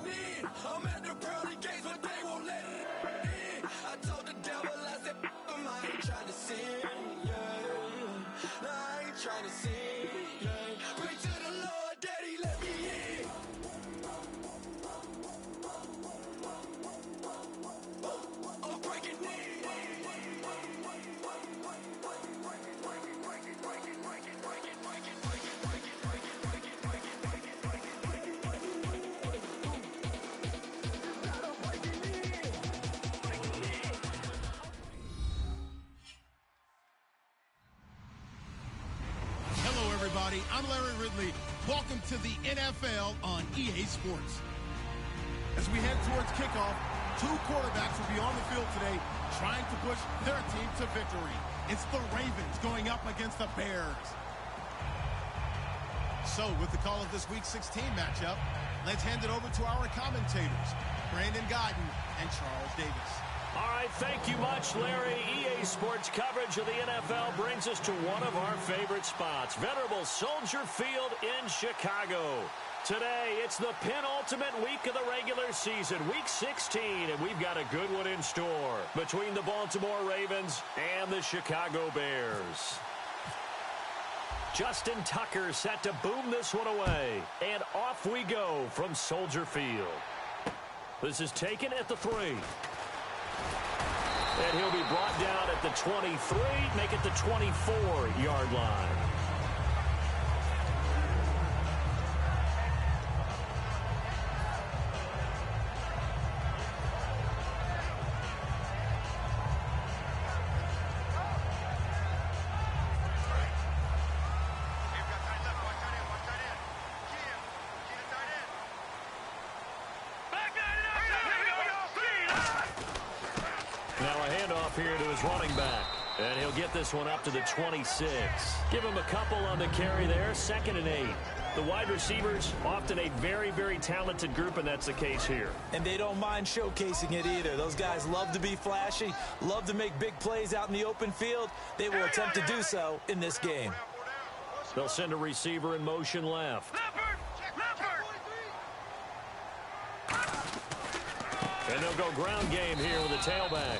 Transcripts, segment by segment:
breaking in. I'm at the pearly gates, but they won't let it in. I told the devil, I said, I ain't trying to sin, yeah. No, I ain't trying to sin, yeah. Pray to the Lord, Daddy, let me in. I'm breaking in. Everybody, I'm Larry Ridley. Welcome to the NFL on EA Sports. As we head towards kickoff, two quarterbacks will be on the field today trying to push their team to victory. It's the Ravens going up against the Bears. So, with the call of this Week 16 matchup, let's hand it over to our commentators, Brandon Guyton and Charles Davis. All right, thank you much, Larry. EA Sports coverage of the NFL brings us to one of our favorite spots, venerable Soldier Field in Chicago. Today, it's the penultimate week of the regular season, Week 16, and we've got a good one in store between the Baltimore Ravens and the Chicago Bears. Justin Tucker set to boom this one away, and off we go from Soldier Field. This is taken at the 3. And he'll be brought down at the 23, make it the 24-yard line. Here to his running back, and he'll get this one up to the 26. Give him a couple on the carry there, 2nd and 8. The wide receivers, often a very, very talented group, and that's the case here. And they don't mind showcasing it either. Those guys love to be flashy, love to make big plays out in the open field. They will attempt to do so in this game. They'll send a receiver in motion left. And they'll go ground game here with a tailback.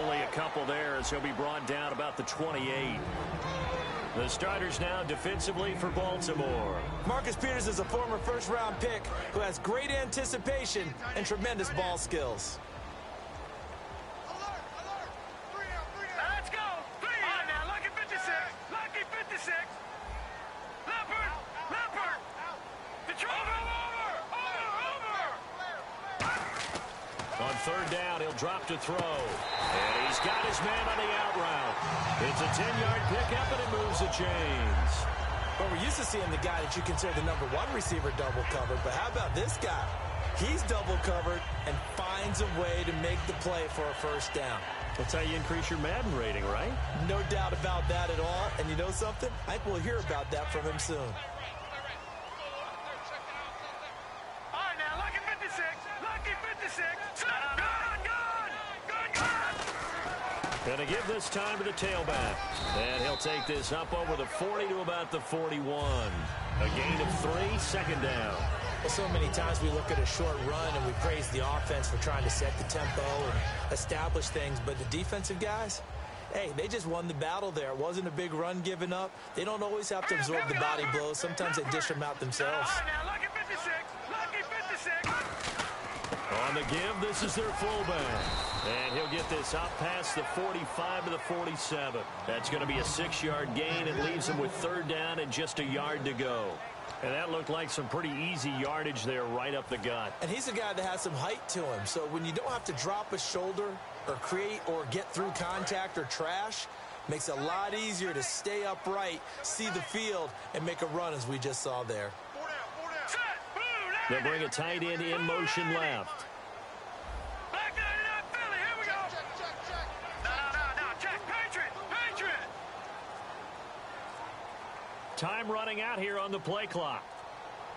Only a couple there as he'll be brought down about the 28. The starters now defensively for Baltimore. Marcus Peters is a former first-round pick who has great anticipation and tremendous ball skills. Let's go. 3 on now. Lucky 56. Lucky 56. Leopard. On 3rd down, he'll drop to throw. And he's got his man on the out route. It's a 10-yard pickup, and it moves the chains. Well, we're used to seeing the guy that you consider the number 1 receiver double covered, but how about this guy? He's double covered and finds a way to make the play for a first down. That's how you increase your Madden rating, right? No doubt about that at all. And you know something? I think we'll hear about that from him soon. Going to give this time to the tailback. And he'll take this up over the 40 to about the 41. A gain of 3, 2nd down. Well, so many times we look at a short run and we praise the offense for trying to set the tempo and establish things. But the defensive guys, hey, they just won the battle there. It wasn't a big run given up. They don't always have to absorb the body blows. Sometimes they dish them out themselves. Lucky 56. Lucky 56. On the give, this is their fullback. And he'll get this up past the 45 to the 47. That's going to be a 6-yard gain. It leaves him with 3rd down and just a yard to go. And that looked like some pretty easy yardage there right up the gut. And he's a guy that has some height to him. So when you don't have to drop a shoulder or create or get through contact or trash, makes it a lot easier to stay upright, see the field, and make a run as we just saw there. They'll bring a tight end in motion left. Time running out here on the play clock.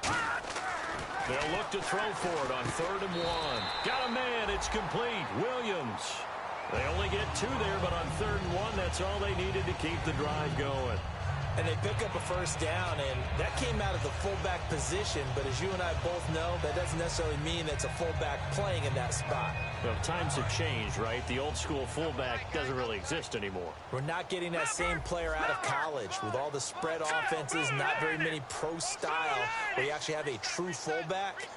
They'll look to throw for it on 3rd and 1. Got a man. It's complete. Williams. They only get 2 there, but on 3rd and 1, that's all they needed to keep the drive going. And they pick up a first down, and that came out of the fullback position. But as you and I both know, that doesn't necessarily mean it's a fullback playing in that spot. Well, times have changed, right? The old school fullback doesn't really exist anymore. We're not getting that same player out of college. With all the spread offenses, not very many pro style, where you actually have a true fullback.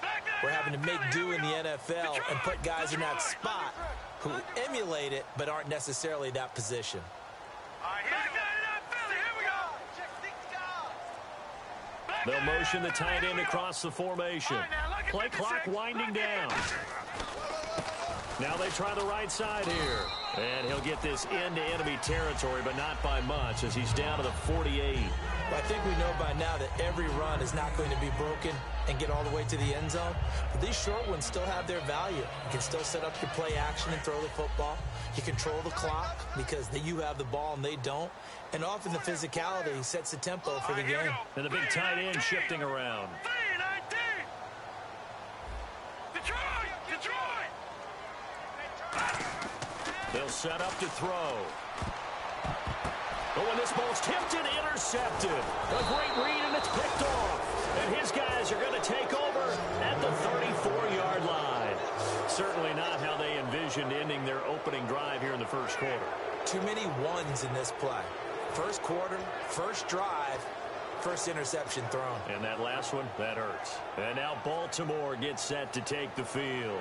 We're having to make do in the NFL and put guys in that spot who emulate it but aren't necessarily that position. They'll motion the tight end across the formation. Play clock winding down. Now they try the right side here. And he'll get this into enemy territory, but not by much, as he's down to the 48. Well, I think we know by now that every run is not going to be broken and get all the way to the end zone. But these short ones still have their value. You can still set up your play action and throw the football. You control the clock because you have the ball and they don't. And often the physicality sets the tempo for the game. And the big tight end shifting around. They'll set up to throw. But when this ball's tipped and intercepted, a great read, and it's picked off. And his guys are going to take over at the 34-yard line. Certainly not how they envisioned ending their opening drive here in the first quarter. Too many ones in this play. First quarter, first drive, first interception thrown. And that last one, that hurts. And now Baltimore gets set to take the field.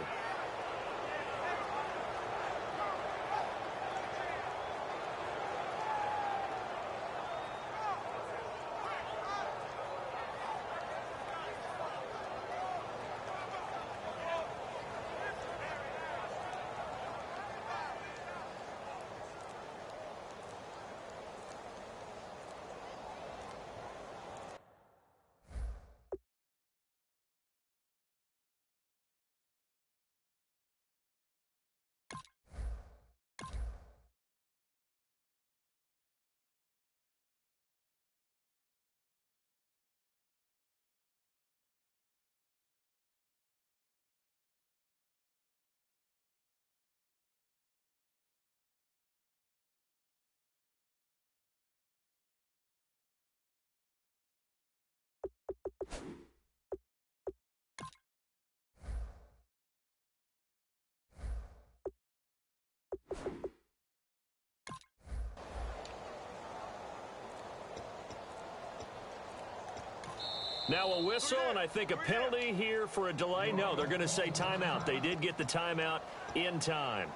Now a whistle, and I think a penalty here for a delay. No, they're going to say timeout. They did get the timeout in time.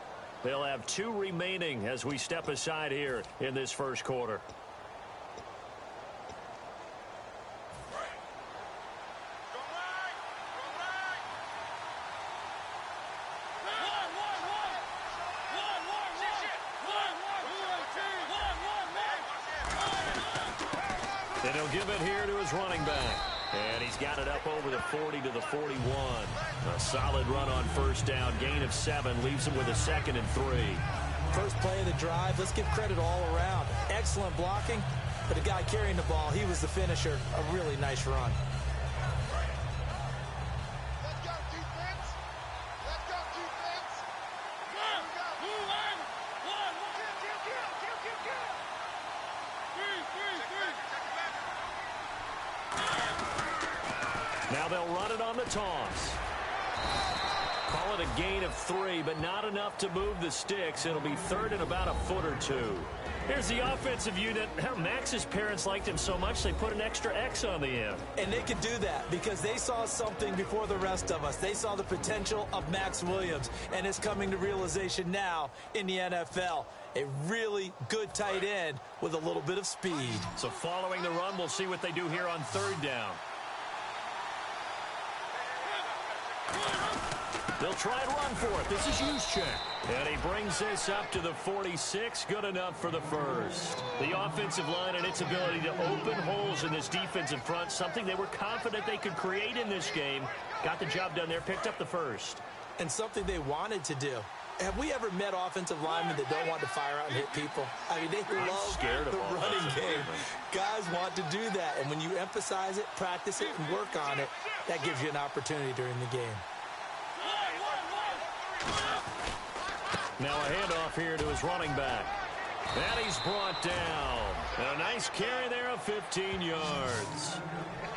They'll have 2 remaining as we step aside here in this first quarter. And he'll give it here to his running back. And he's got it up over the 40 to the 41. A solid run on first down. Gain of 7 leaves him with a 2nd and 3. First play of the drive. Let's give credit all around. Excellent blocking. But the guy carrying the ball, he was the finisher. A really nice run. Now they'll run it on the toss. Call it a gain of 3, but not enough to move the sticks. It'll be 3rd and about a foot or 2. Here's the offensive unit. Max's parents liked him so much they put an extra X on the end. And they could do that because they saw something before the rest of us. They saw the potential of Max Williams, and it's coming to realization now in the NFL. A really good tight end with a little bit of speed. So following the run, we'll see what they do here on 3rd down. They'll try and run for it. This is Juszczyk. And he brings this up to the 46. Good enough for the first. The offensive line and its ability to open holes in this defensive front, something they were confident they could create in this game. Got the job done there, picked up the first. And something they wanted to do. Have we ever met offensive linemen that don't want to fire out and hit people? I mean, they love the running game. Guys want to do that. And when you emphasize it, practice it, and work on it, that gives you an opportunity during the game. Now a handoff here to his running back. And he's brought down. And a nice carry there of 15 yards.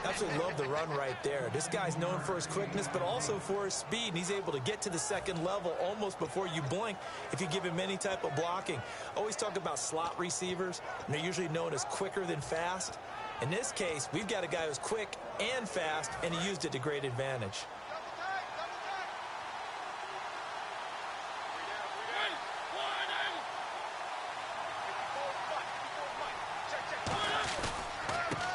Absolutely love the run right there. This guy's known for his quickness, but also for his speed. And he's able to get to the second level almost before you blink if you give him any type of blocking. Always talk about slot receivers, and they're usually known as quicker than fast. In this case, we've got a guy who's quick and fast, and he used it to great advantage.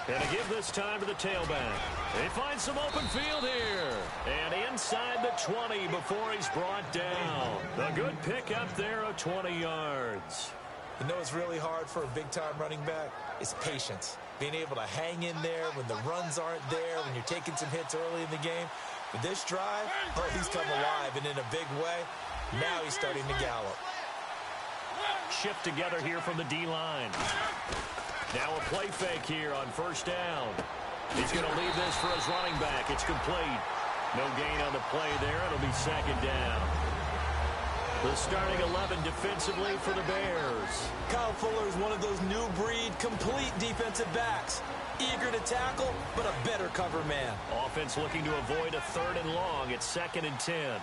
And to give this time to the tailback. They find some open field here. And inside the 20 before he's brought down. A good pick up there of 20 yards. You know what's really hard for a big-time running back? It's patience. Being able to hang in there when the runs aren't there, when you're taking some hits early in the game. With this drive, oh, he's come alive and in a big way. Now he's starting to gallop. Shift together here from the D-line. Now a play fake here on first down. He's going to leave this for his running back. It's complete. No gain on the play there. It'll be second down. The starting 11 defensively for the Bears. Kyle Fuller is one of those new breed, complete defensive backs. Eager to tackle, but a better cover man. Offense looking to avoid a 3rd and long. It's 2nd and 10.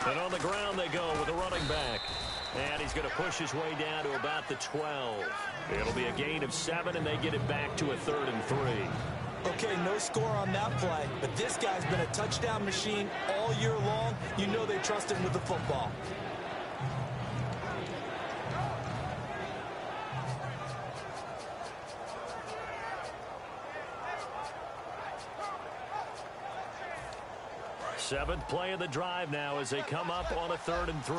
And on the ground they go with a running back. And he's going to push his way down to about the 12. It'll be a gain of 7, and they get it back to a 3rd and 3. Okay, no score on that play, but this guy's been a touchdown machine all year long. You know they trust him with the football. Seventh play of the drive now as they come up on a 3rd and 3.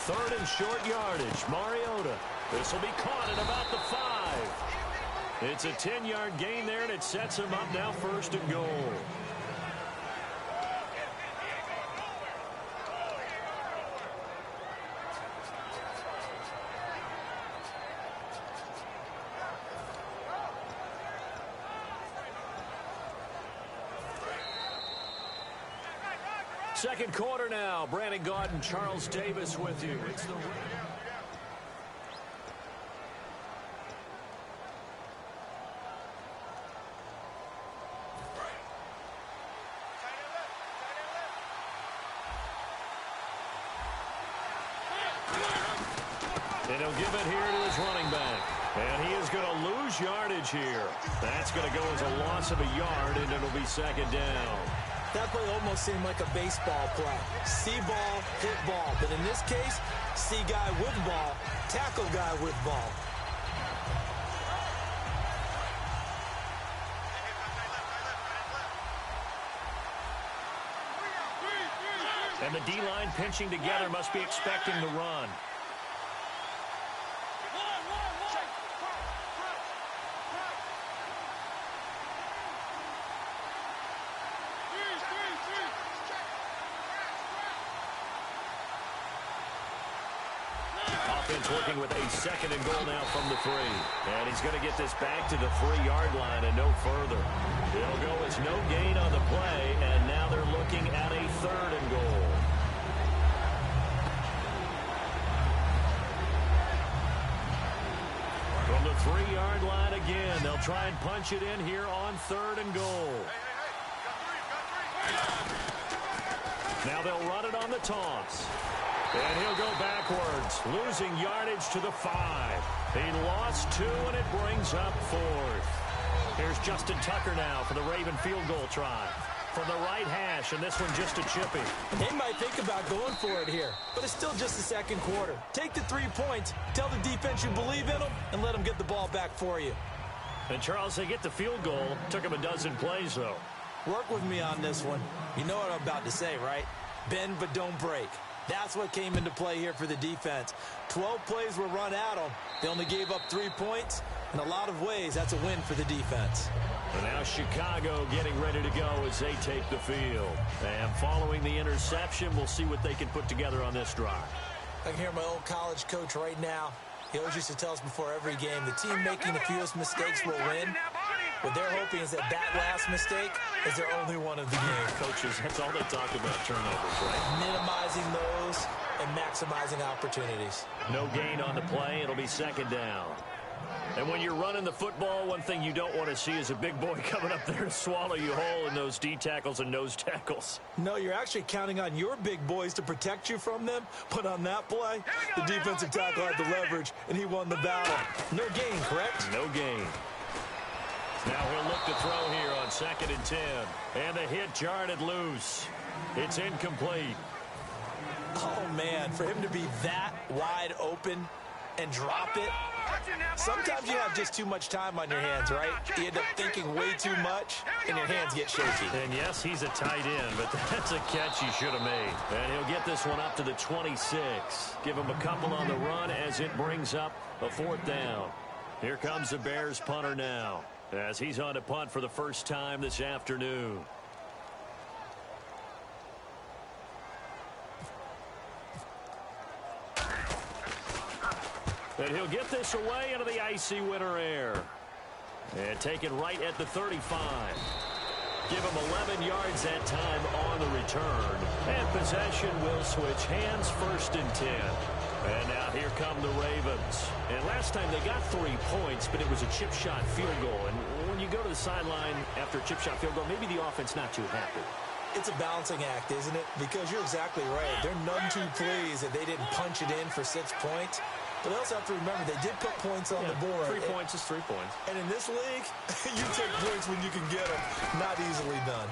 3rd and short yardage. Mariota. This will be caught at about the 5. It's a 10-yard gain there, and it sets him up now 1st and goal. Second quarter now. Brandon Gaudin, Charles Davis with you. It's the and he'll give it here to his running back. And he is going to lose yardage here. That's going to go as a loss of a yard, and it'll be 2nd down. That play almost seemed like a baseball play. See ball, hit ball. But in this case, see guy with ball, tackle guy with ball. And the D-line pinching together must be expecting the run. Looking with a 2nd and goal now from the 3. And he's going to get this back to the 3-yard line and no further. It'll go as no gain on the play, and now they're looking at a 3rd and goal. From the 3-yard line again, they'll try and punch it in here on 3rd and goal. Now they'll run it on the toss. And he'll go backwards, losing yardage to the 5. He lost 2, and it brings up 4th. Here's Justin Tucker now for the Raven field goal try. From the right hash, and this one just a chippy. They might think about going for it here, but it's still just the 2nd quarter. Take the 3 points, tell the defense you believe in them, and let them get the ball back for you. And, Charles, they get the field goal. Took them a dozen plays, though. Work with me on this one. You know what I'm about to say, right? Bend but don't break. That's what came into play here for the defense. 12 plays were run at them. They only gave up 3 points. In a lot of ways, that's a win for the defense. And now Chicago getting ready to go as they take the field. And following the interception, we'll see what they can put together on this drive. I can hear my old college coach right now. He always used to tell us before every game, the team making the fewest mistakes will win. What they're hoping is that last mistake is their only one of the game. Coaches, that's all they talk about, turnovers, right? Minimizing those and maximizing opportunities. No gain on the play. It'll be second down. And when you're running the football, one thing you don't want to see is a big boy coming up there to swallow you whole in those D tackles and nose tackles. No, you're actually counting on your big boys to protect you from them. But on that play, the defensive tackle had the leverage, and he won the battle. No gain, correct? No gain. Now he'll look to throw here on 2nd and 10. And the hit jarred loose. It's incomplete. Oh, man, for him to be that wide open and drop it. Sometimes you have just too much time on your hands, right? You end up thinking way too much, and your hands get shaky. And yes, he's a tight end, but that's a catch he should have made. And he'll get this one up to the 26. Give him a couple on the run as it brings up a 4th down. Here comes the Bears punter now, as he's on to punt for the first time this afternoon. And he'll get this away into the icy winter air. And taken right at the 35. Give him 11 yards that time on the return. And possession will switch hands, 1st and 10. And now here come the Ravens. And last time they got 3 points, but it was a chip shot field goal. And when you go to the sideline after a chip shot field goal, maybe the offense not too happy. It's a balancing act, isn't it? Because you're exactly right. They're none too pleased that they didn't punch it in for 6 points. But they also have to remember they did put points on the board. 3 points is 3 points. And in this league, you take points when you can get them. Not easily done.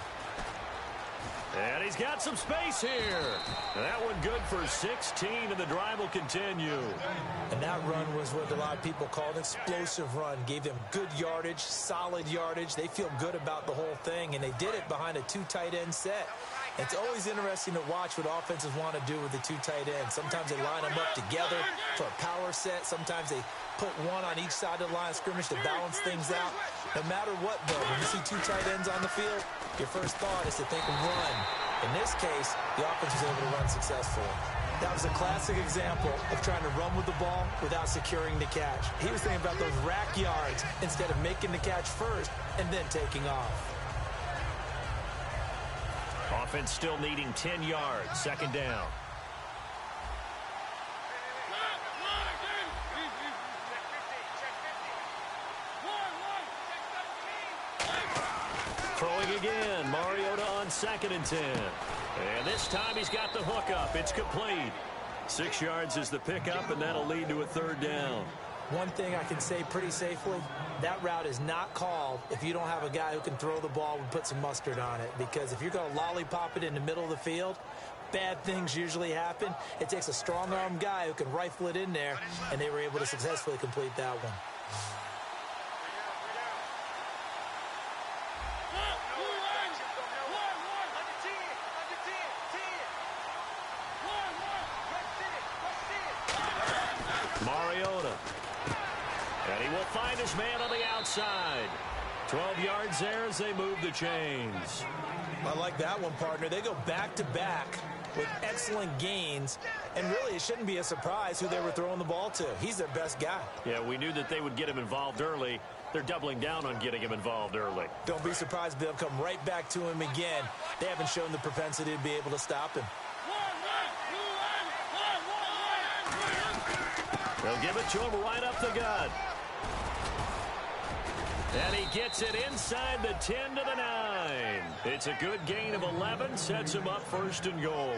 And he's got some space here. That one good for 16, and the drive will continue. And that run was what a lot of people called an explosive run. Gave them good yardage, solid yardage. They feel good about the whole thing, and they did it behind a 2 tight end set. It's always interesting to watch what offenses want to do with the 2 tight ends. Sometimes they line them up together for a power set. Sometimes they put one on each side of the line of scrimmage to balance things out. No matter what, though, when you see 2 tight ends on the field, your first thought is to think run. In this case, the offense was able to run successfully. That was a classic example of trying to run with the ball without securing the catch. He was thinking about those rack yards instead of making the catch first and then taking off. Offense still needing 10 yards. 2nd down. Throwing again. Mariota on 2nd and 10. And this time he's got the hook up. It's complete. 6 yards is the pickup, and that'll lead to a 3rd down. One thing I can say pretty safely, that route is not called if you don't have a guy who can throw the ball and put some mustard on it. Because if you're going to lollipop it in the middle of the field, bad things usually happen. It takes a strong-arm guy who can rifle it in there, and they were able to successfully complete that one. Mariota. And he will find his man on the outside. 12 yards there as they move the chains. I like that one, partner. They go back-to-back with excellent gains. And really, it shouldn't be a surprise who they were throwing the ball to. He's their best guy. Yeah, we knew that they would get him involved early. They're doubling down on getting him involved early. Don't be surprised if they'll come right back to him again. They haven't shown the propensity to be able to stop him. They'll give it to him right up the gut. And he gets it inside the 10 to the 9. It's a good gain of 11, sets him up 1st and goal.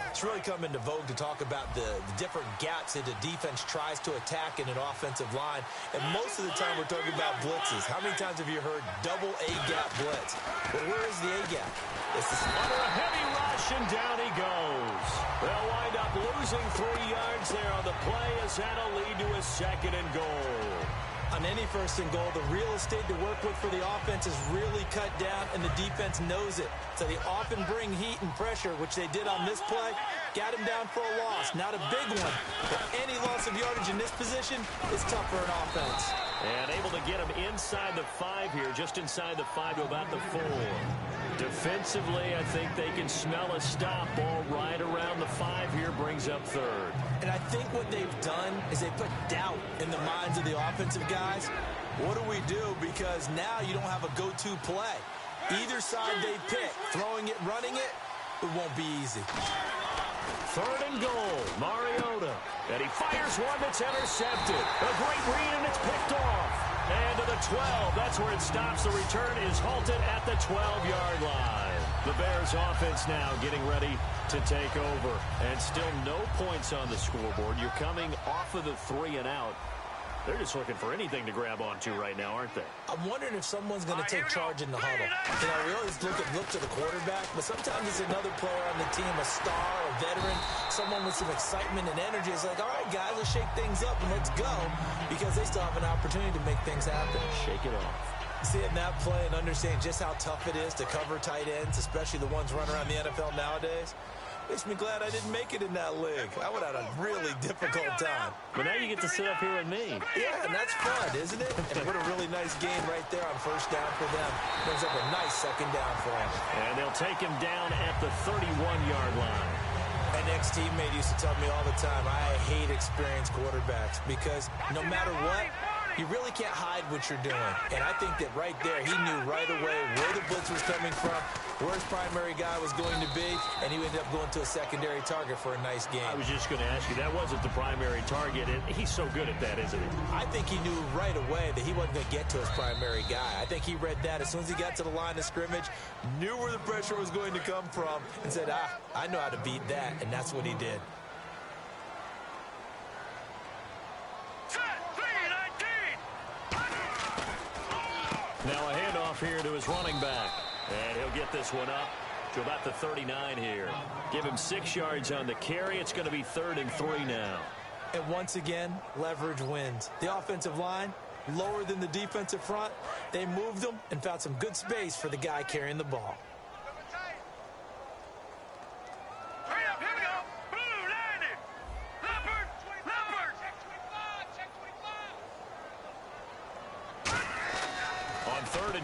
It's really come into vogue to talk about the different gaps that the defense tries to attack in an offensive line. And most of the time we're talking about blitzes. How many times have you heard double A-gap blitz? Well, where is the A-gap? Under a heavy rush, and down he goes. They'll wind up losing 3 yards there on the play, as that'll lead to a 2nd and goal. On any 1st and goal, the real estate to work with for the offense is really cut down, and the defense knows it. So they often bring heat and pressure, which they did on this play. Got him down for a loss. Not a big one, but any loss of yardage in this position is tough for an offense. And able to get him inside the 5 here, just inside the 5 to about the 4. Defensively, I think they can smell a stop. Ball right around the 5 here, brings up 3rd. And And I think what they've done is they put doubt in the minds of the offensive guys. What do we do? Because now you don't have a go-to play. Either side they pick, throwing it, running it, it won't be easy. 3rd and goal, Mariota. And he fires one that's intercepted. A great read, and it's picked off. And to the 12, that's where it stops. The return is halted at the 12-yard line. The Bears offense now getting ready to take over. And still no points on the scoreboard. You're coming off of the 3 and out. They're just looking for anything to grab onto right now, aren't they? I'm wondering if someone's going to take charge in the huddle. You know, we always look to the quarterback, but sometimes it's another player on the team, a star, a veteran, someone with some excitement and energy. It's like, all right, guys, let's shake things up and let's go, because they still have an opportunity to make things happen. Shake it off. Seeing that play and understanding just how tough it is to cover tight ends, especially the ones running around the NFL nowadays, makes me glad I didn't make it in that league. I would have had a really difficult time. But now you get to sit up here with me. Yeah, and that's fun, isn't it? And what a really nice game right there on 1st down for them. Brings up a nice 2nd down for them. And they'll take him down at the 31-yard line. An ex-teammate used to tell me all the time, I hate experienced quarterbacks because no matter what, you really can't hide what you're doing. And I think that right there, he knew right away where the blitz was coming from, where his primary guy was going to be, and he ended up going to a secondary target for a nice game. I was just going to ask you, that wasn't the primary target. He's so good at that, isn't he? I think he knew right away that he wasn't going to get to his primary guy. I think he read that as soon as he got to the line of scrimmage, knew where the pressure was going to come from, and said, I know how to beat that, and that's what he did. Now a handoff here to his running back. And he'll get this one up to about the 39 here. Give him 6 yards on the carry. It's going to be 3rd and 3 now. And once again, leverage wins. The offensive line, lower than the defensive front. They moved them and found some good space for the guy carrying the ball.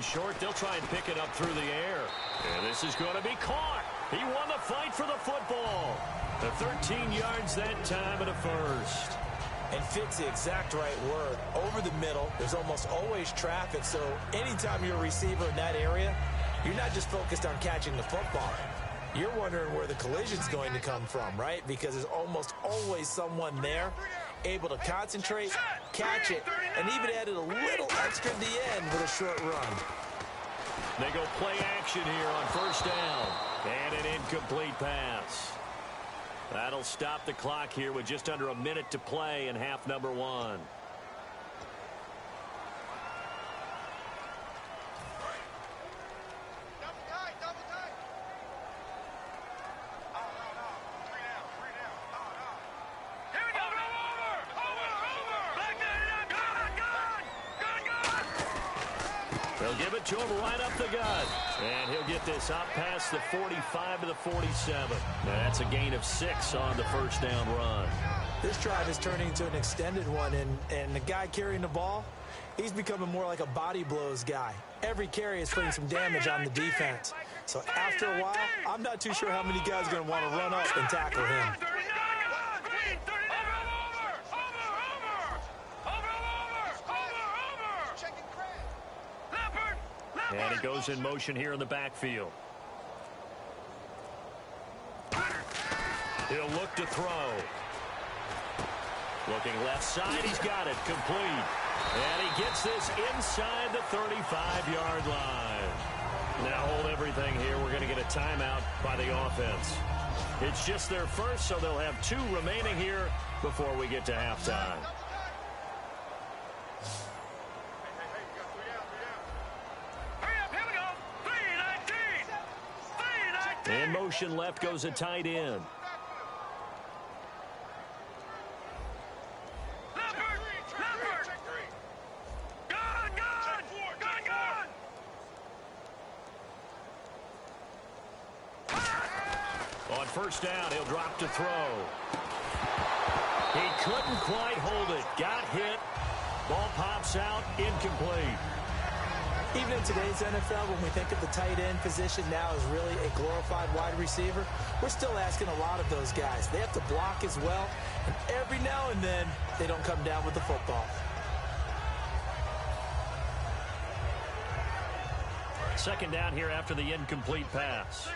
Short, they'll try and pick it up through the air. And this is going to be caught. He won the fight for the football. The 13 yards that time at a 1st. And fits the exact right word. Over the middle, there's almost always traffic, so anytime you're a receiver in that area, you're not just focused on catching the football. You're wondering where the collision's going to come from, right? Because there's almost always someone there able to concentrate, catch it, and even added a little extra at the end with a short run. They go play action here on 1st down. And an incomplete pass. That'll stop the clock here with just under a minute to play in half number 1. They'll give it to him right up the gut. And he'll get this up past the 45 to the 47. Now that's a gain of 6 on the 1st down run. This drive is turning into an extended one, and the guy carrying the ball, he's becoming more like a body blows guy. Every carry is putting some damage on the defense. So after a while, I'm not too sure how many guys are going to want to run up and tackle him. And he goes in motion here in the backfield. He'll look to throw. Looking left side, he's got it, complete. And he gets this inside the 35-yard line. Now hold everything here. We're going to get a timeout by the offense. It's just their first, so they'll have 2 remaining here before we get to halftime. In motion left goes a tight end. On 1st down, he'll drop to throw. He couldn't quite hold it. Got hit. Ball pops out. Incomplete. Even in today's NFL, when we think of the tight end position now as really a glorified wide receiver, we're still asking a lot of those guys. They have to block as well, And every now and then, they don't come down with the football. Second down here after the incomplete pass.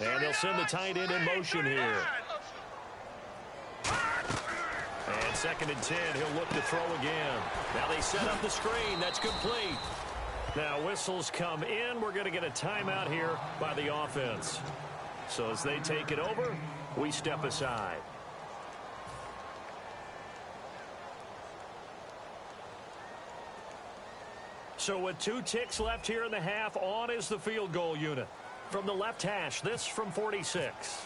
And they'll send the tight end in motion here. And 2nd and 10, he'll look to throw again. Now they set up the screen. That's complete. Now whistles come in. We're going to get a timeout here by the offense. So as they take it over, we step aside. So with 2 ticks left here in the half, on is the field goal unit. From the left hash, this from 46.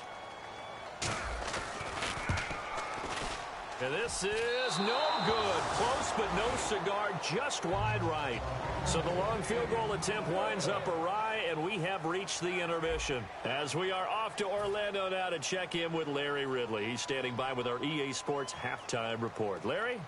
And this is no good. Close, but no cigar, just wide right. So the long field goal attempt winds up awry, and we have reached the intermission. As we are off to Orlando now to check in with Larry Ridley. He's standing by with our EA Sports halftime report. Larry?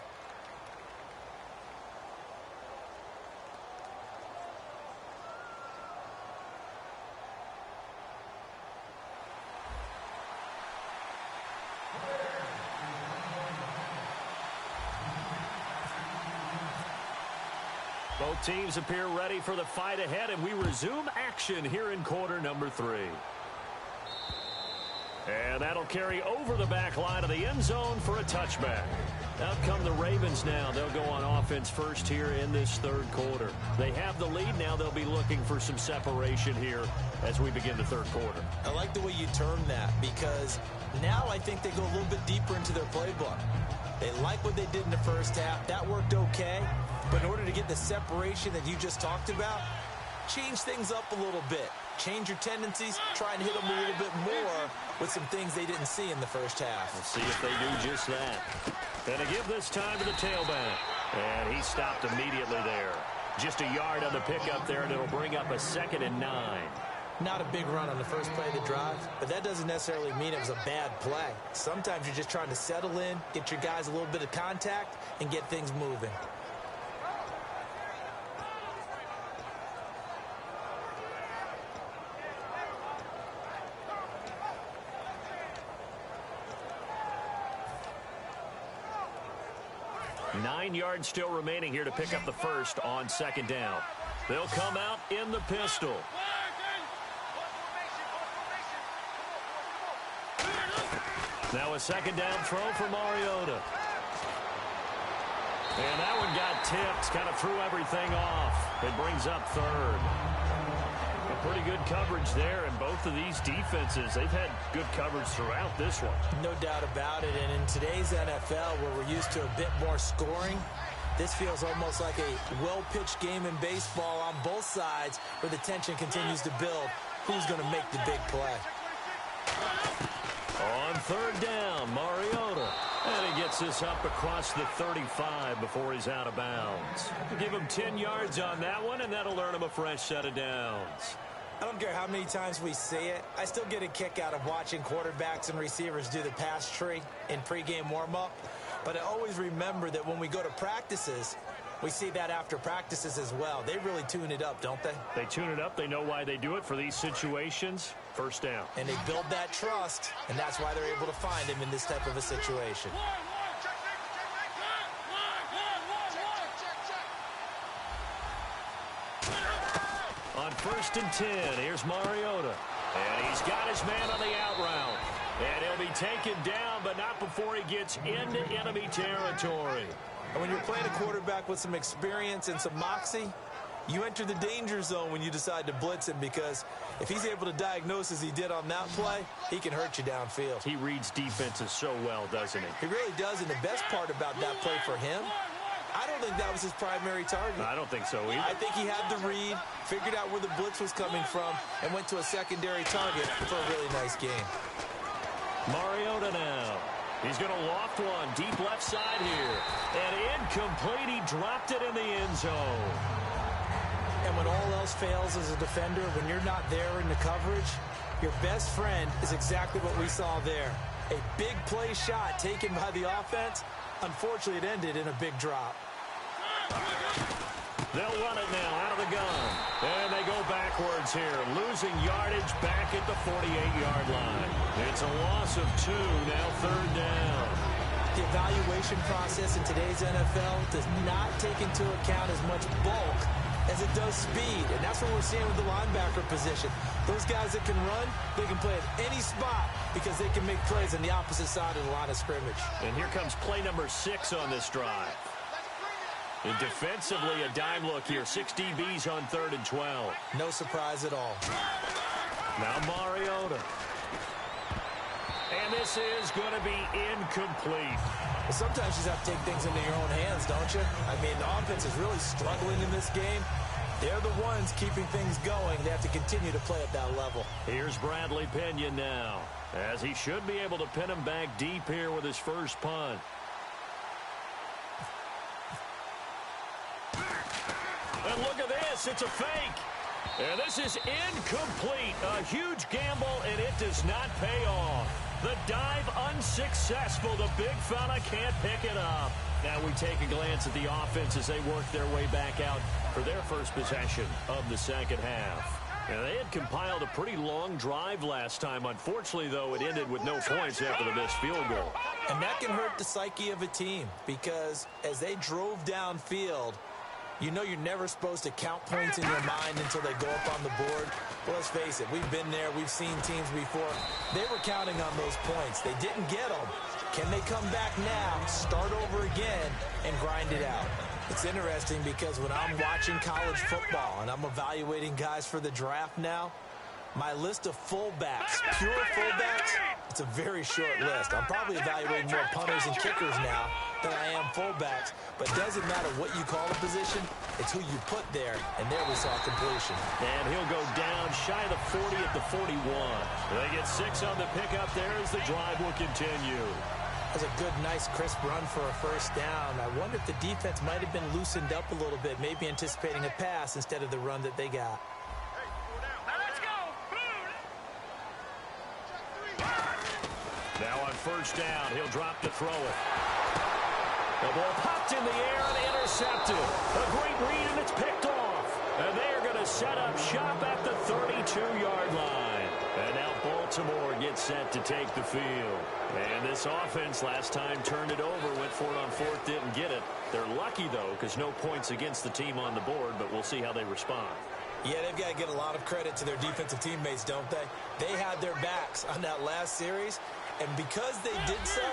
Both teams appear ready for the fight ahead, and we resume action here in quarter number 3. And that'll carry over the back line of the end zone for a touchback. Out come the Ravens now. They'll go on offense first here in this 3rd quarter. They have the lead now. They'll be looking for some separation here as we begin the 3rd quarter. I like the way you term that, because now I think they go a little bit deeper into their playbook. They like what they did in the first half. That worked okay. But in order to get the separation that you just talked about, change things up a little bit. Change your tendencies. Try and hit them a little bit more with some things they didn't see in the first half. Let's see if they do just that. And to give this time to the tailback. And he stopped immediately there. Just a yard on the pickup there, and it'll bring up a 2nd and 9. Not a big run on the first play of the drive, but that doesn't necessarily mean it was a bad play. Sometimes you're just trying to settle in, get your guys a little bit of contact, and get things moving. Nine yards still remaining here to pick up the first on 2nd down. They'll come out in the pistol. Now a 2nd down throw for Mariota. And that one got tipped, kind of threw everything off. It brings up 3rd. A pretty good coverage there, and both of these defenses, they've had good coverage throughout this one. No doubt about it, and in today's NFL, where we're used to a bit more scoring, this feels almost like a well-pitched game in baseball on both sides, where the tension continues to build. Who's going to make the big play? On 3rd down, Mariota. And he gets this up across the 35 before he's out of bounds. Give him 10 yards on that one, and that'll earn him a fresh set of downs. I don't care how many times we see it. I still get a kick out of watching quarterbacks and receivers do the pass tree in pregame warm-up. But I always remember that when we go to practices, we see that after practices as well. They really tune it up, don't they? They tune it up. They know why they do it for these situations. 1st down. And they build that trust, and that's why they're able to find him in this type of a situation. On 1st and 10, here's Mariota. And he's got his man on the out route. And he'll be taken down, but not before he gets into enemy territory. And when you're playing a quarterback with some experience and some moxie, you enter the danger zone when you decide to blitz him, because if he's able to diagnose as he did on that play, he can hurt you downfield. He reads defenses so well, doesn't he? He really does, and the best part about that play for him, I don't think that was his primary target. I don't think so either. I think he had the read, figured out where the blitz was coming from, and went to a secondary target for a really nice game. Mariota now. He's going to loft one deep left side here. And incomplete. He dropped it in the end zone. And when all else fails as a defender, when you're not there in the coverage, your best friend is exactly what we saw there. A big play shot taken by the offense. Unfortunately, it ended in a big drop. They'll run it now out of the gun. And they go backwards here, losing yardage back at the 48-yard line. It's a loss of 2, now third down. The evaluation process in today's NFL does not take into account as much bulk as it does speed, and that's what we're seeing with the linebacker position. Those guys that can run, they can play at any spot because they can make plays on the opposite side of the line of scrimmage. And here comes play number 6 on this drive. And defensively, a dime look here. 6 DBs on 3rd and 12. No surprise at all. Now Mariota. And this is going to be incomplete. Well, sometimes you just have to take things into your own hands, don't you? I mean, the offense is really struggling in this game. They're the ones keeping things going. They have to continue to play at that level. Here's Bradley Pinion now, as he should be able to pin him back deep here with his first punt. And look at this. It's a fake. And this is incomplete. A huge gamble, and it does not pay off. The dive unsuccessful. The big fella can't pick it up. Now we take a glance at the offense as they work their way back out for their first possession of the second half. Now, they had compiled a pretty long drive last time. Unfortunately, though, it ended with no points after the missed field goal. And that can hurt the psyche of a team because as they drove downfield, you know you're never supposed to count points in your mind until they go up on the board. Well, let's face it, we've been there. We've seen teams before. They were counting on those points. They didn't get them. Can they come back now, start over again, and grind it out? It's interesting because when I'm watching college football and I'm evaluating guys for the draft now, my list of fullbacks, pure fullbacks, it's a very short list. I'm probably evaluating more punters and kickers now than I am fullbacks, but it doesn't matter what you call a position, it's who you put there, and there we saw completion. And he'll go down shy of the 40 at the 41. They get 6 on the pickup there as the drive will continue. That's a good, nice, crisp run for a first down. I wonder if the defense might have been loosened up a little bit, maybe anticipating a pass instead of the run that they got. Now on first down, he'll drop to throw it. The ball popped in the air and intercepted. A great read, and it's picked off. And they are going to set up shop at the 32-yard line. And now Baltimore gets set to take the field. And this offense last time turned it over, went for it on 4th, didn't get it. They're lucky, though, because no points against the team on the board, but we'll see how they respond. Yeah, they've got to get a lot of credit to their defensive teammates, don't they? They had their backs on that last series, and because they did so,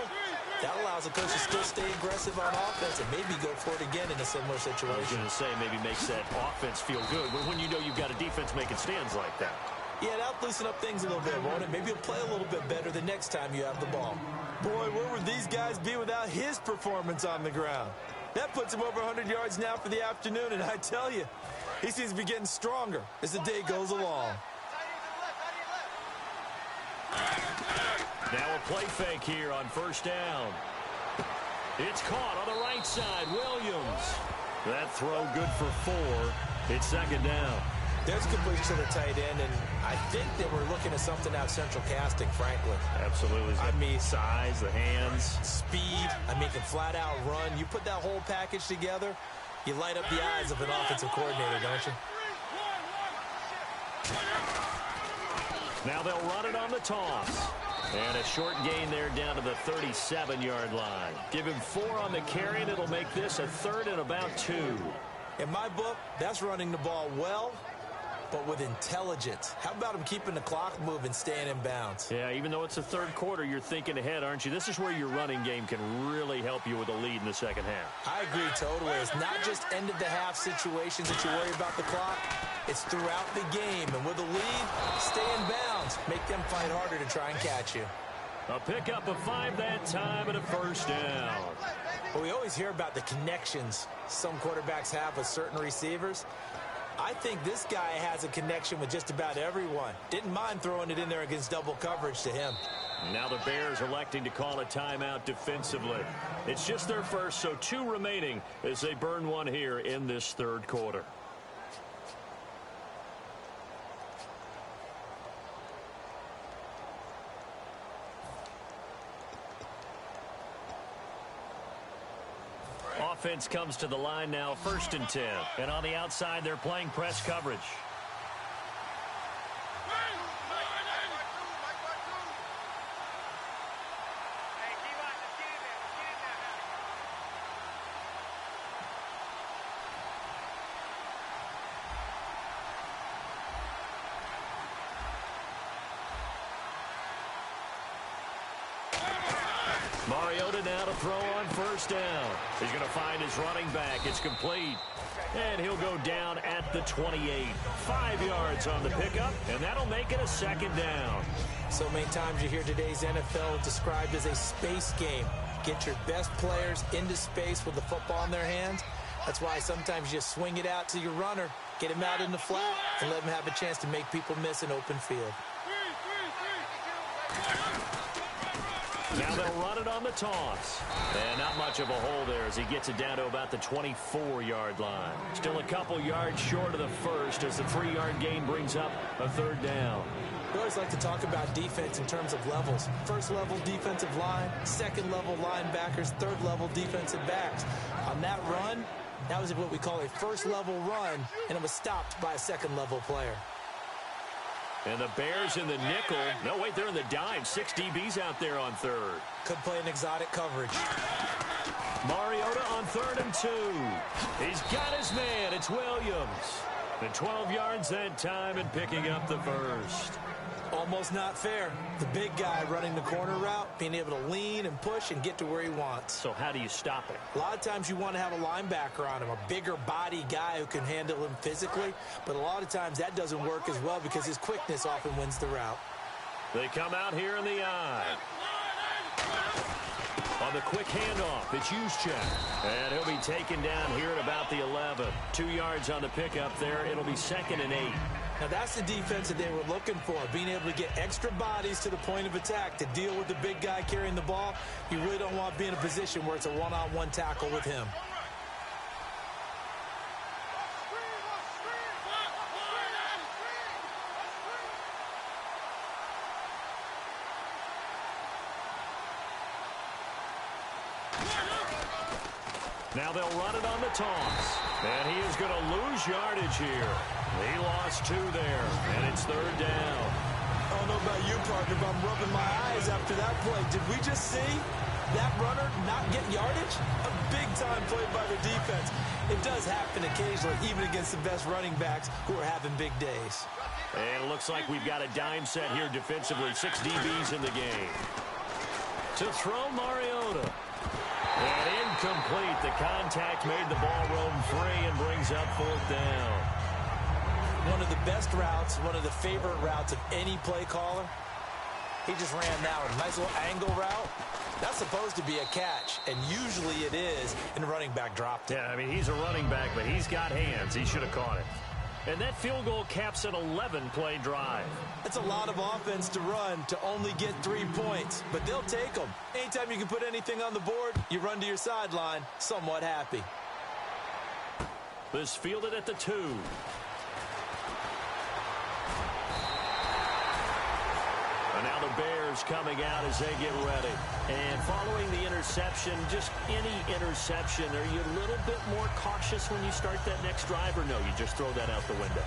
that allows the coach to still stay aggressive on offense and maybe go for it again in a similar situation. I was going to say maybe makes that offense feel good, but when you know you've got a defense making stands like that. Yeah, that'll loosen up things a little bit, won't it? Maybe he'll play a little bit better the next time you have the ball. Boy, where would these guys be without his performance on the ground? That puts him over 100 yards now for the afternoon, and I tell you, he seems to be getting stronger as the day goes along. Now a play fake here on first down. It's caught on the right side. Williams. That throw good for 4. It's second down. There's a completion to the tight end, and I think they were looking at something out central casting, frankly. Absolutely. I mean, size, the hands. Speed. I mean, can flat out run. You put that whole package together, you light up the eyes of an offensive coordinator, don't you? Now they'll run it on the toss. And a short gain there down to the 37-yard line. Give him 4 on the carry, and it'll make this a 3rd and about 2. In my book, that's running the ball well, but with intelligence. How about him keeping the clock moving, staying in bounds? Yeah, even though it's the third quarter, you're thinking ahead, aren't you? This is where your running game can really help you with a lead in the second half. I agree totally. It's not just end-of-the-half situations that you worry about the clock. It's throughout the game. And with a lead, stay in bounds. Make them fight harder to try and catch you. A pickup of 5 that time and a first down. Well, we always hear about the connections some quarterbacks have with certain receivers. I think this guy has a connection with just about everyone. Didn't mind throwing it in there against double coverage to him. Now the Bears electing to call a timeout defensively. It's just their first, so 2 remaining as they burn one here in this third quarter. offense comes to the line now, 1st and 10. And on the outside, they're playing press coverage. Mariota now to throw on 1st down. He's going to find his running back. It's complete. And he'll go down at the 28. 5 yards on the pickup, and that'll make it a 2nd down. So many times you hear today's NFL described as a space game. Get your best players into space with the football in their hands. That's why sometimes you just swing it out to your runner, get him out in the flat, and let him have a chance to make people miss an open field. Now they'll run it on the toss. And not much of a hole there as he gets it down to about the 24-yard line. Still a couple yards short of the first as the 3-yard gain brings up a 3rd down. We always like to talk about defense in terms of levels. 1st level defensive line, 2nd level linebackers, 3rd level defensive backs. On that run, that was what we call a 1st level run, and it was stopped by a 2nd level player. And the Bears in the nickel. No, wait, they're in the dime. 6 DBs out there on 3rd. Could play an exotic coverage. Mariota on 3rd and 2. He's got his man. It's Williams. And 12 yards that time and picking up the 1st. Almost not fair. The big guy running the corner route, being able to lean and push and get to where he wants. So how do you stop it? A lot of times you want to have a linebacker on him, a bigger body guy who can handle him physically. But a lot of times that doesn't work as well because his quickness often wins the route. They come out here in the eye. On the quick handoff, it's Juszczyk. And he'll be taken down here at about the 11. 2 yards on the pickup there. It'll be 2nd and 8. Now, that's the defense that they were looking for, being able to get extra bodies to the point of attack to deal with the big guy carrying the ball. You really don't want to be in a position where it's a one-on-one tackle with him. Now they'll run it on the toss. And he is going to lose yardage here. He lost 2 there, and it's 3rd down. I don't know about you, partner, but I'm rubbing my eyes after that play. Did we just see that runner not get yardage? A big-time play by the defense. It does happen occasionally, even against the best running backs who are having big days. And it looks like we've got a dime set here defensively. 6 DBs in the game. To throw Mariota. And incomplete. The contact made the ball roam free and brings up 4th down. One of the best routes, one of the favorite routes of any play caller. He just ran that one. Nice little angle route. That's supposed to be a catch, and usually it is, and the running back dropped it. Yeah, I mean, he's a running back, but he's got hands. He should have caught it. And that field goal caps an 11-play drive. That's a lot of offense to run to only get 3 points, but they'll take them. Anytime you can put anything on the board, you run to your sideline somewhat happy. This fielded at the 2. And now the Bears coming out as they get ready. And following the interception, just any interception, are you a little bit more cautious when you start that next drive, or no, you just throw that out the window?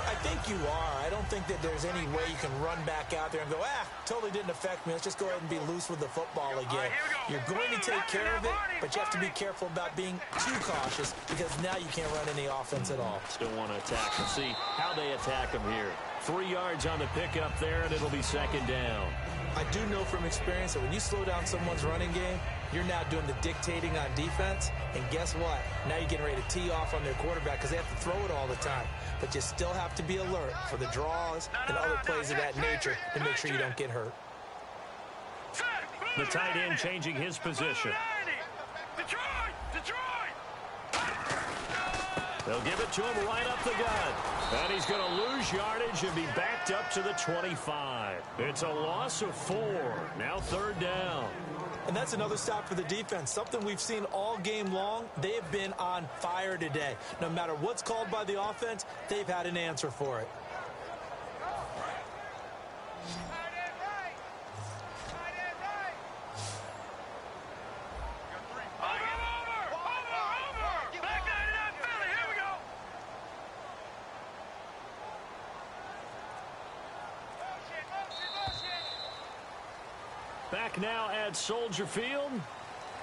I think you are. I don't think that there's any way you can run back out there and go, totally didn't affect me. Let's just go ahead and be loose with the football again. You're going to take care of it, but you have to be careful about being too cautious because now you can't run any offense at all. Still want to attack. We'll see how they attack them here. 3 yards on the pickup there, and it'll be 2nd down. I do know from experience that when you slow down someone's running game, you're now doing the dictating on defense. And guess what? Now you're getting ready to tee off on their quarterback because they have to throw it all the time. But you still have to be alert for the draws and other plays of that nature to make sure you don't get hurt. The tight end changing his position. They'll give it to him right up the gut. And he's going to lose yardage and be backed up to the 25. It's a loss of 4. Now 3rd down. And that's another stop for the defense. Something we've seen all game long. They have been on fire today. No matter what's called by the offense, they've had an answer for it. back now at Soldier Field.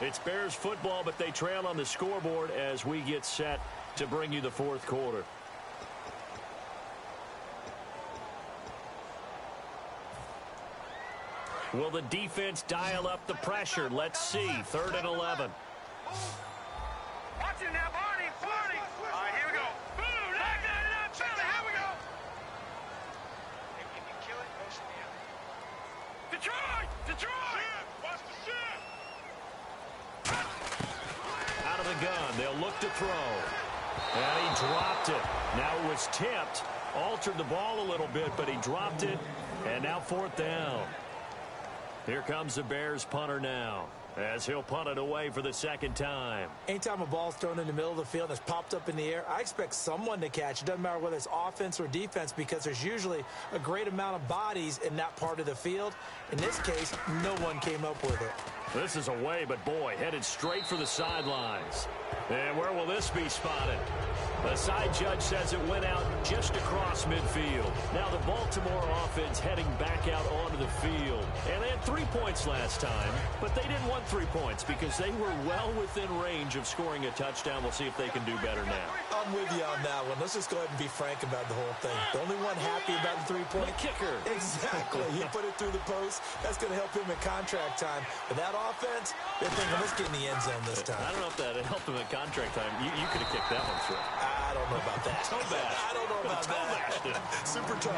It's Bears football, but they trail on the scoreboard as we get set to bring you the fourth quarter. Will the defense dial up the pressure? Let's see. 3rd and 11. Watch it now, Barney. Barney. All right, here we go. Boom. Knock it out. Here we go. If you kill it, go to the end. Detroit. Detroit. Watch the shit. Out of the gun. They'll look to throw. And he dropped it. Now it was tipped. Altered the ball a little bit, but he dropped it. And now 4th down. Here comes the Bears punter now, as he'll punt it away for the 2nd time. Anytime a ball's thrown in the middle of the field that's popped up in the air, I expect someone to catch. It doesn't matter whether it's offense or defense, because there's usually a great amount of bodies in that part of the field. In this case, no one came up with it. This is away, but boy, headed straight for the sidelines. And where will this be spotted? The side judge says it went out just across midfield. Now the Baltimore offense heading back out onto the field. And they had 3 points last time, but they didn't want 3 points because they were well within range of scoring a touchdown. We'll see if they can do better now. I'm with you on that one. Let's just go ahead and be frank about the whole thing. The only one happy about the 3-point kicker. Exactly. He put it through the post. That's going to help him in contract time. But that offense, they're thinking, let's get in the end zone this time. I don't know if that helped him in contract time. You could have kicked that one through. I don't know about that. I don't know about that. Super toe.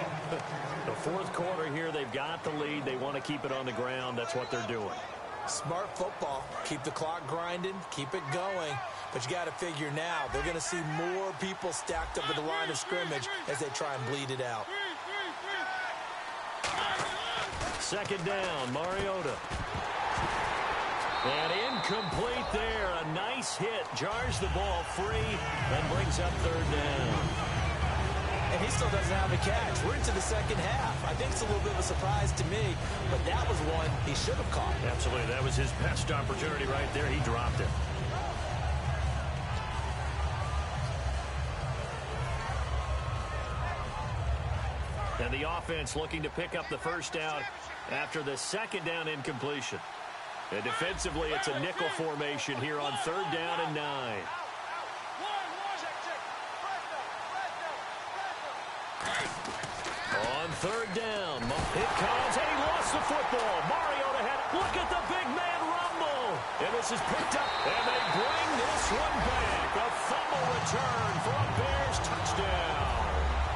The 4th quarter here, they've got the lead. They want to keep it on the ground. That's what they're doing. Smart football. Keep the clock grinding. Keep it going. But you got to figure now, they're going to see more people stacked up at the line of scrimmage as they try and bleed it out. 2nd down, Mariota. And incomplete there. A nice hit. Jars the ball free and brings up 3rd down. And he still doesn't have a catch. We're into the 2nd half. I think it's a little bit of a surprise to me, but that was one he should have caught. Absolutely. That was his best opportunity right there. He dropped it. And the offense looking to pick up the 1st down after the 2nd down incompletion. And defensively, it's a nickel formation here on 3rd down and 9. On 3rd down, it comes, and he lost the football. Mariota had it. Look at the big man rumble. And this is picked up, and they bring this one back. A fumble return for a Bears touchdown.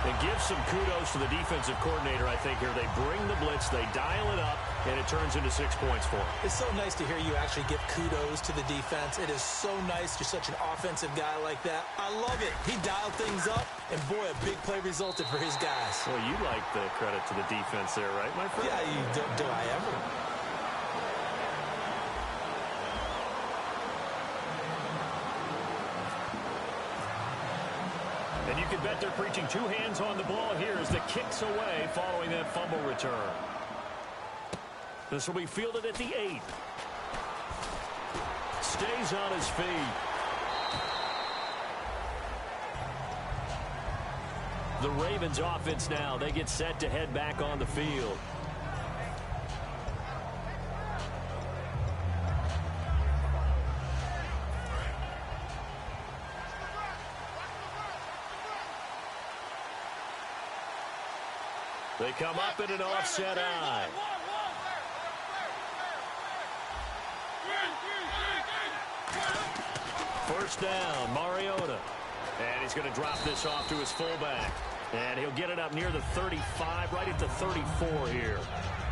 It gives some kudos to the defensive coordinator, I think, here. They bring the blitz, they dial it up, and it turns into 6 points for them. It's so nice to hear you actually give kudos to the defense. It is so nice. You're such an offensive guy like that. I love it. He dialed things up, and boy, a big play resulted for his guys. Well, you like the credit to the defense there, right, my friend? Yeah, you do I ever? And you can bet they're preaching 2 hands on the ball here as the kick's away following that fumble return. This will be fielded at the 8. Stays on his feet. The Ravens offense now, they get set to head back on the field. They come up in an offset eye. First down, Mariota. And he's going to drop this off to his fullback. And he'll get it up near the 35, right at the 34 here.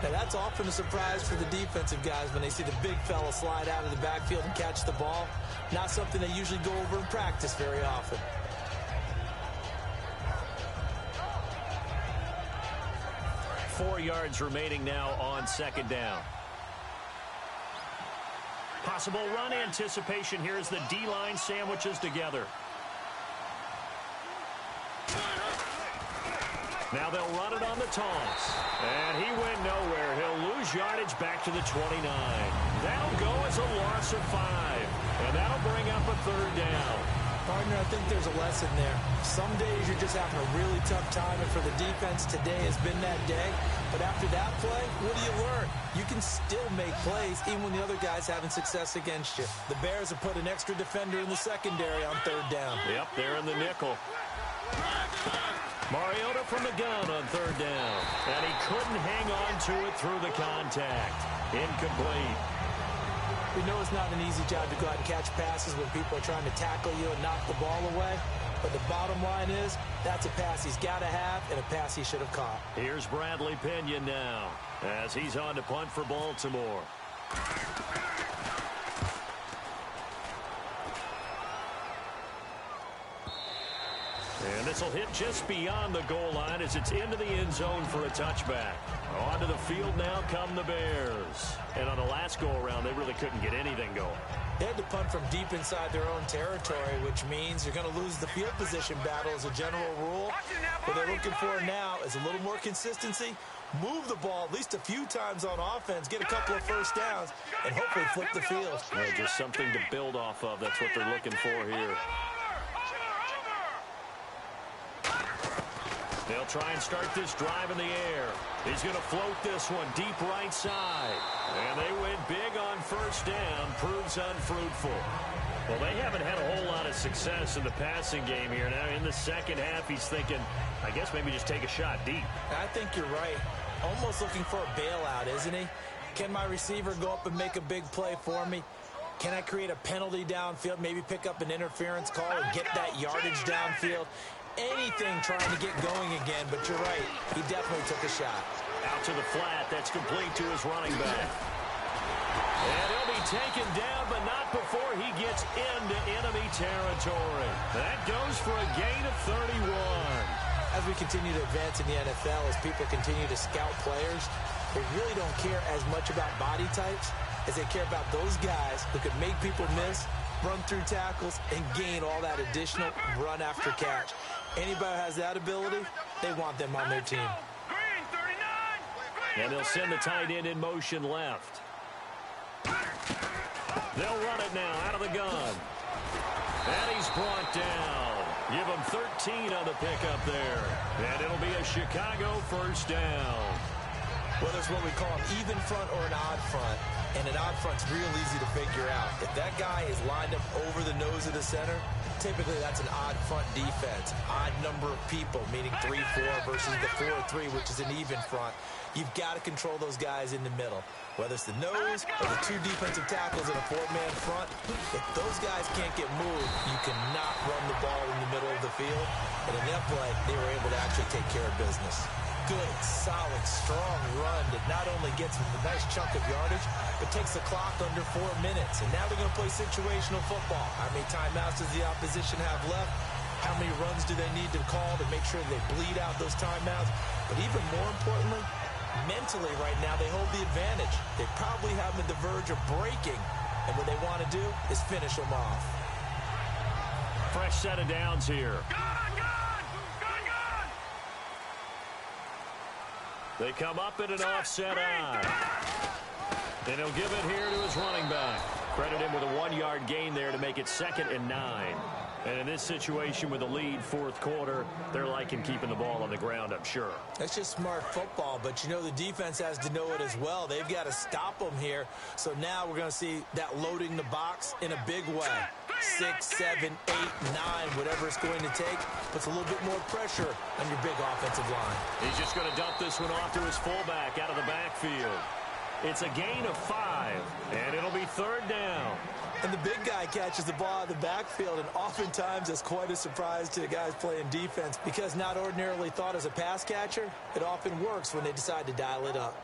Now, that's often a surprise for the defensive guys when they see the big fella slide out of the backfield and catch the ball. Not something they usually go over in practice very often. Four yards remaining now on 2nd down. Possible run anticipation here as the D-line sandwiches together. Now they'll run it on the toss. And he went nowhere. He'll lose yardage back to the 29. That'll go as a loss of 5. And that'll bring up a 3rd down. Partner, I think there's a lesson there. Some days you're just having a really tough time, and for the defense, today has been that day. But after that play, what do you learn? You can still make plays even when the other guy's having success against you. The Bears have put an extra defender in the secondary on third down. Yep, they're in the nickel. Mariota from the gun on third down. And he couldn't hang on to it through the contact. Incomplete. We know it's not an easy job to go out and catch passes when people are trying to tackle you and knock the ball away. But the bottom line is, that's a pass he's got to have and a pass he should have caught. Here's Bradley Pinion now as he's on to punt for Baltimore. And this will hit just beyond the goal line as it's into the end zone for a touchback. Onto the field now come the Bears. And on the last go-around, they really couldn't get anything going. They had to punt from deep inside their own territory, which means you're going to lose the field position battle as a general rule. What they're looking for now is a little more consistency, move the ball at least a few times on offense, get a couple of first downs, and hopefully flip the field. Yeah, just something to build off of. That's what they're looking for here. They'll try and start this drive in the air. He's going to float this one deep right side. And they went big on first down. Proves unfruitful. Well, they haven't had a whole lot of success in the passing game here. Now, in the second half, he's thinking, I guess maybe just take a shot deep. I think you're right. Almost looking for a bailout, isn't he? Can my receiver go up and make a big play for me? Can I create a penalty downfield, maybe pick up an interference call and get that yardage downfield? Anything trying to get going again, but you're right. He definitely took a shot. Out to the flat. That's complete to his running back. And he'll be taken down, but not before he gets into enemy territory. That goes for a gain of 31. As we continue to advance in the NFL, as people continue to scout players, they really don't care as much about body types as they care about those guys who can make people miss, run through tackles, and gain all that additional run after catch. Anybody who has that ability, they want them on their team. And they'll send the tight end in motion left. They'll run it now out of the gun. And he's brought down. Give him 13 on the pickup there. And it'll be a Chicago first down. Whether it's what we call an even front or an odd front, and an odd front's real easy to figure out. If that guy is lined up over the nose of the center, typically that's an odd front defense. Odd number of people, meaning 3-4 versus the 4-3, which is an even front. You've got to control those guys in the middle. Whether it's the nose or the two defensive tackles in a four-man front, if those guys can't get moved, you cannot run the ball in the middle of the field. And in that play, they were able to actually take care of business. Good, solid, strong run that not only gets them a nice chunk of yardage, but takes the clock under 4 minutes. And now they're going to play situational football. How many timeouts does the opposition have left? How many runs do they need to call to make sure they bleed out those timeouts? But even more importantly, mentally right now, they hold the advantage. They probably have them at the verge of breaking. And what they want to do is finish them off. Fresh set of downs here. They come up in an offset eye. And he'll give it here to his running back. Credit him with a 1-yard gain there to make it 2nd and 9. And in this situation with the lead fourth quarter, they're liking keeping the ball on the ground, I'm sure. That's just smart football, but you know the defense has to know it as well. They've got to stop them here. So now we're going to see that loading the box in a big way. 6, 7, 8, 9, whatever it's going to take, puts a little bit more pressure on your big offensive line. He's just going to dump this one off to his fullback out of the backfield. It's a gain of 5, and it'll be 3rd down. And the big guy catches the ball out of the backfield, and oftentimes it's quite a surprise to the guys playing defense because not ordinarily thought as a pass catcher, it often works when they decide to dial it up.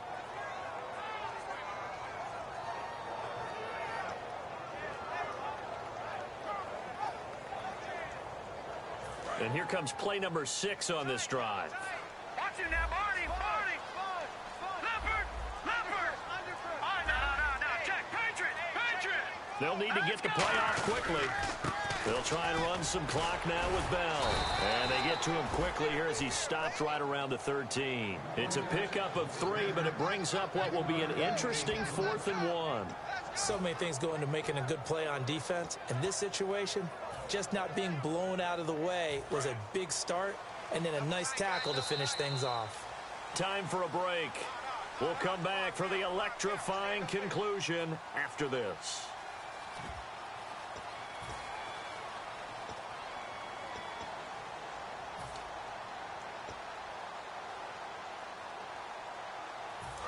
And here comes play number 6 on this drive. Watch it now, Barney. Leopard. Oh, no. Check. Patriot. They'll need to get the play off quickly. They'll try and run some clock now with Bell. And they get to him quickly here as he stopped right around the 13. It's a pickup of 3, but it brings up what will be an interesting 4th and 1. So many things go into making a good play on defense. In this situation, just not being blown out of the way was a big start, and then a nice tackle to finish things off. Time for a break. We'll come back for the electrifying conclusion after this.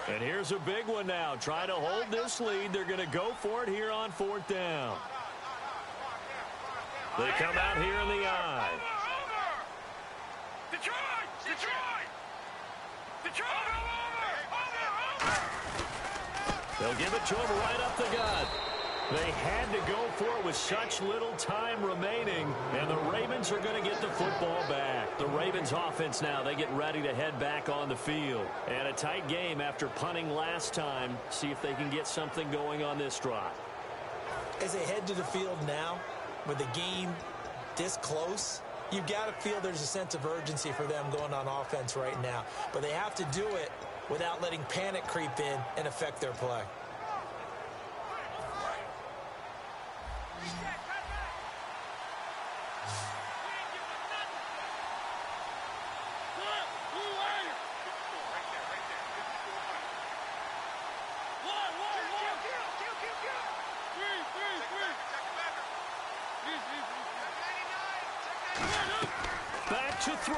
And here's a big one now. Trying to hold this lead. They're going to go for it here on 4th down. They come out here in the eye. Detroit! Detroit! Detroit! They'll give it to him right up the gut. They had to go for it with such little time remaining, and the Ravens are going to get the football back. The Ravens offense now, they get ready to head back on the field. And a tight game after punting last time. See if they can get something going on this drive. As they head to the field now, with the game this close, you've got to feel there's a sense of urgency for them going on offense right now. But they have to do it without letting panic creep in and affect their play. Back to throw.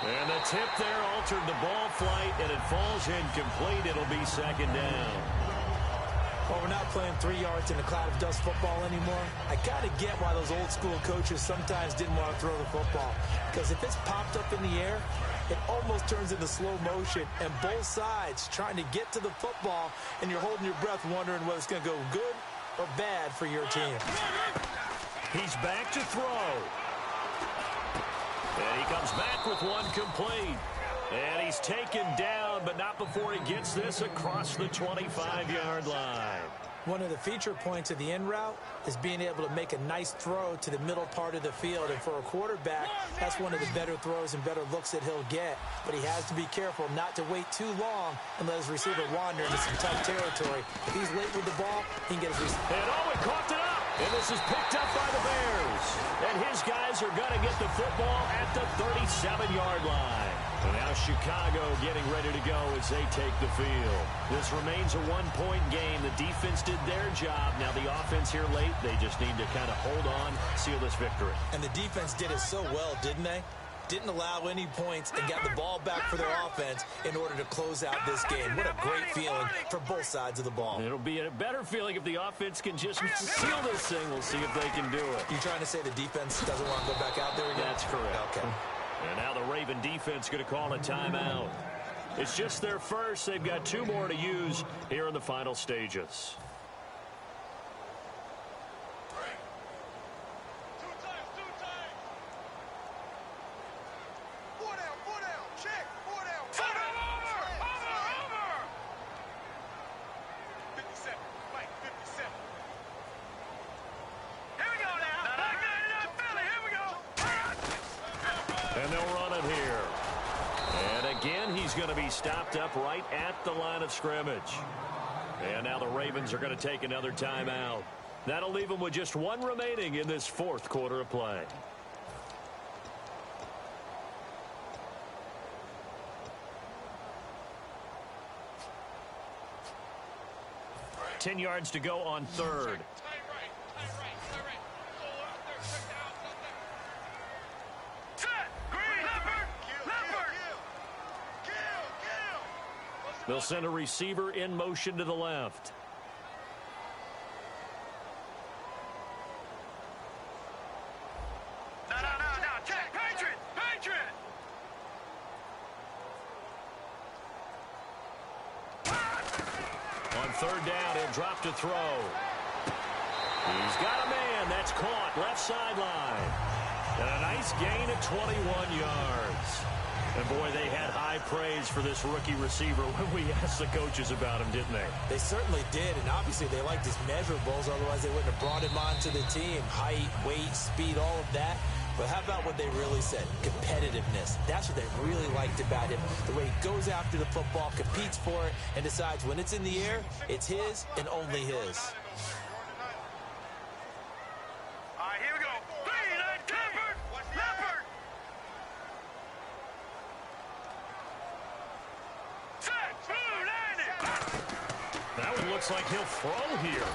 And the tip there altered the ball flight, and it falls incomplete. It'll be 2nd down. Well, we're not playing 3 yards in a cloud of dust football anymore. I kind of get why those old school coaches sometimes didn't want to throw the football. Because if it's popped up in the air, it almost turns into slow motion. And both sides trying to get to the football, and you're holding your breath wondering whether it's going to go good or bad for your team. He's back to throw. And he comes back with one complete. And he's taken down, but not before he gets this across the 25-yard line. One of the feature points of the in route is being able to make a nice throw to the middle part of the field. And for a quarterback, that's one of the better throws and better looks that he'll get. But he has to be careful not to wait too long and let his receiver wander into some tough territory. If he's late with the ball, he can get his receiver. And he caught it up. And this is picked up by the Bears. And his guys are going to get the football at the 37-yard line. And now Chicago getting ready to go as they take the field. This remains a one-point game. The defense did their job. Now the offense here late, they just need to kind of hold on, seal this victory. And the defense did it so well, didn't they? Didn't allow any points and got the ball back for their offense in order to close out this game. What a great feeling for both sides of the ball. It'll be a better feeling if the offense can just seal this thing. We'll see if they can do it. You trying to say the defense doesn't want to go back out there again? That's correct. Okay. And now the Raven defense going to call a timeout. It's just their first. They've got 2 more to use here in the final stages. And they'll run it here. And again, he's going to be stopped up right at the line of scrimmage. And now the Ravens are going to take another timeout. That'll leave them with just 1 remaining in this 4th quarter of play. Ten yards to go on 3rd. They'll send a receiver in motion to the left. No, check, Patriot! On 3rd down, he'll drop to throw. He's got a man. That's caught. Left sideline. And a nice gain of 21 yards. And, boy, they had high praise for this rookie receiver when we asked the coaches about him, didn't they? They certainly did, and obviously they liked his measurables. Otherwise, they wouldn't have brought him onto the team. Height, weight, speed, all of that. But how about what they really said? Competitiveness. That's what they really liked about him. The way he goes after the football, competes for it, and decides when it's in the air, it's his and only his. All right, here we go. Leopard! Leopard! Set! Blue landing! That one looks like he'll throw here.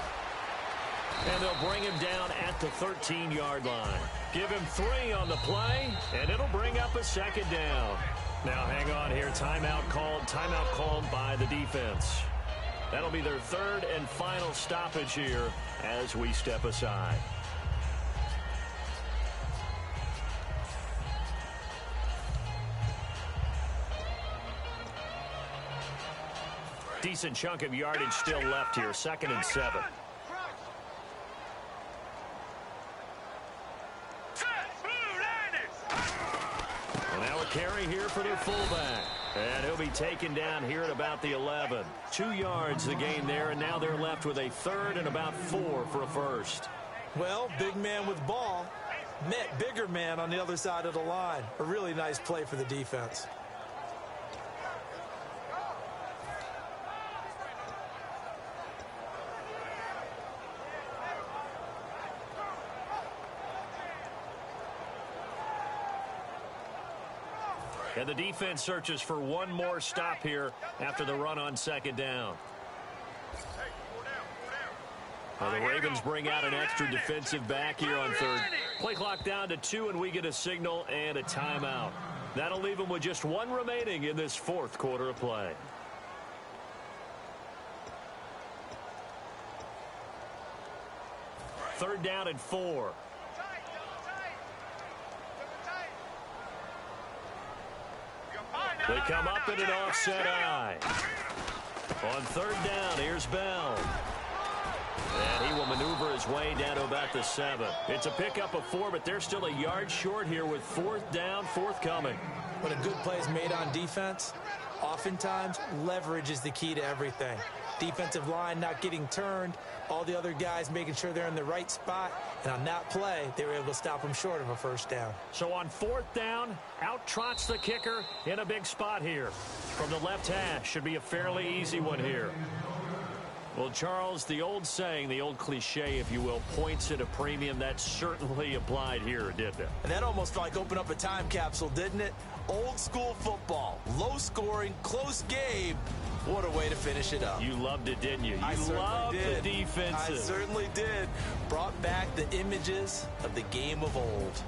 And they'll bring him down at the 13-yard line. Give him 3 on the play, and it'll bring up a second down. Now hang on here. Timeout called by the defense. That'll be their 3rd and final stoppage here as we step aside. Decent chunk of yardage still left here. 2nd and 7. And now a carry here for their fullback. And he'll be taken down here at about the 11. 2 yards the gain there, and now they're left with a 3rd and about 4 for a first. Well, big man with ball met bigger man on the other side of the line. A really nice play for the defense. And the defense searches for one more stop here after the run on 2nd down. Well, the Ravens bring out an extra defensive back here on 3rd. Play clock down to 2, and we get a signal and a timeout. That'll leave them with just 1 remaining in this 4th quarter of play. Third down and 4. They come up in an offset eye. On 3rd down, here's Bell. And he will maneuver his way down to about the 7. It's a pickup of 4, but they're still a yard short here with 4th down, forthcoming. When a good play is made on defense, oftentimes leverage is the key to everything. Defensive line not getting turned, all the other guys making sure they're in the right spot, and on that play, they were able to stop them short of a 1st down. So on 4th down, out trots the kicker in a big spot here. From the left hash, should be a fairly easy one here. Well, Charles, the old saying, the old cliche, if you will, points at a premium, that certainly applied here, didn't it? And that almost like opened up a time capsule, didn't it? Old school football, low scoring, close game. What a way to finish it up. You loved it, didn't you? I You loved did. the defensive. I certainly did. Brought back the images of the game of old.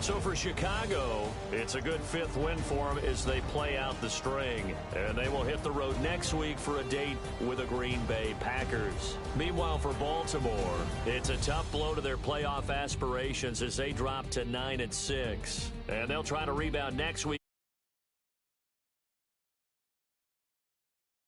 So for Chicago, it's a good 5th win for them as they play out the string. And they will hit the road next week for a date with the Green Bay Packers. Meanwhile, for Baltimore, it's a tough blow to their playoff aspirations as they drop to 9-6. And they'll try to rebound next week.